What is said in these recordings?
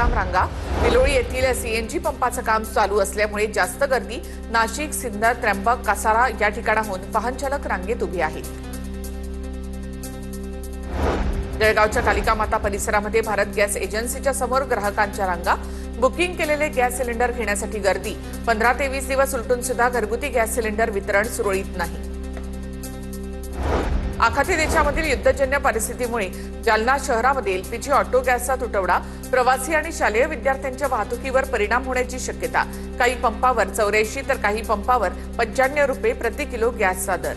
बेजाम रांगा। विलोळी येथील सीएनजी पंपाचं काम चालू असल्यामुळे जास्त गर्दी नाशिक, सिन्नर, त्र्यंबक, कासारा या ठिकाणाहून वाहन चालक रांगेत उभे आहेत। जळगावच्या कालिका माता परिसरामध्ये भारत गॅस एजन्सीच्या समोर ग्राहकांच्या रांगा। बुकिंग केलेले गॅस सिलेंडर घेण्यासाठी गर्दी। 15 ते 20 दिवस उलटून सुद्धा घरगुती गॅस सिलेंडर वितरण सुरळीत नाही। आखाती देशामधील युद्धजन्य परिस्थितीमुळे जालना शहरामध्ये एलपीजी ऑटो गॅसचा तुटवडा, प्रवासी आणि शालेय विद्यार्थ्यांच्या वाहतुकीवर परिणाम होण्याची शक्यता। काही पंपावर 84 तर काही पंपावर 95 रुपये प्रति किलो गॅसचा दर।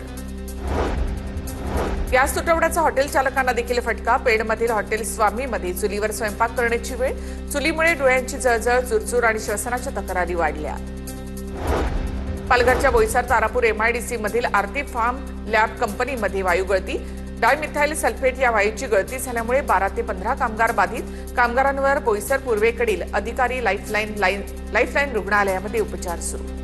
गॅस तुटवड्याचा हॉटेल चालकांना देखील फटका। पेडमधील हॉटेल स्वामीमध्ये चुलीवर स्वयंपाक करण्याची वेळ। चुलीमुळे डोळ्यांची जळजळ, चुरचूर आणि श्वसनाच्या तक्रारी वाढल्या। पालघरच्या बोईसर तारापूर एमआयडीसी मधील आरती फार्म लॅब कंपनीमध्ये वायू गळती। डायमिथाइल सल्फेट या वायूची गळती झाल्यामुळे 12 ते 15 कामगार बाधित। कामगारांवर बोईसर पूर्वेकडील अधिकारी लाईफलाईन रुग्णालयामध्ये उपचार सुरू।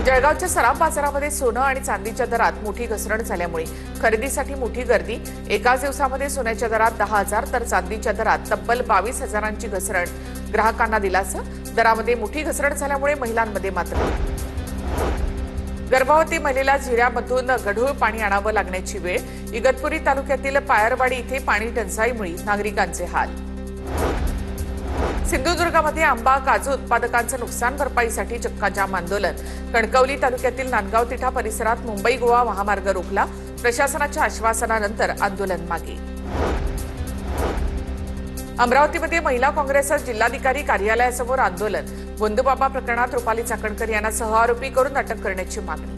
जळगावच्या सराफ बाजारामध्ये सोनं आणि चांदीच्या दरात मोठी घसरण झाल्यामुळे खरेदीसाठी मोठी गर्दी। एकाच दिवसामध्ये सोन्याच्या दरात 10,000 तर चांदीच्या दरात तब्बल 22,000ची घसरण। ग्राहकांना दिलासा। दरामध्ये मोठी घसरण झाल्यामुळे महिलांमध्ये मात्र गर्भवती महिलेला झिऱ्यामधून गढूळ पाणी आणावं लागण्याची वेळ। इगतपुरी तालुक्यातील पायरवाडी इथे पाणी टंचाईमुळे नागरिकांचे हाल। सिंधुदुर्गामध्ये आंबा काजू उत्पादकांचं नुकसान भरपाईसाठी चक्काजाम आंदोलन। कणकवली तालुक्यातील नांदगाव तिठा परिसरात मुंबई गोवा महामार्ग रोखला। प्रशासनाच्या आश्वासनानंतर आंदोलन मागे। अमरावतीमध्ये महिला काँग्रेसचं जिल्हाधिकारी कार्यालयासमोर आंदोलन। गोंदबाबा प्रकरणात रुपाली चाकणकर यांना सहआरोपी करून अटक करण्याची मागणी।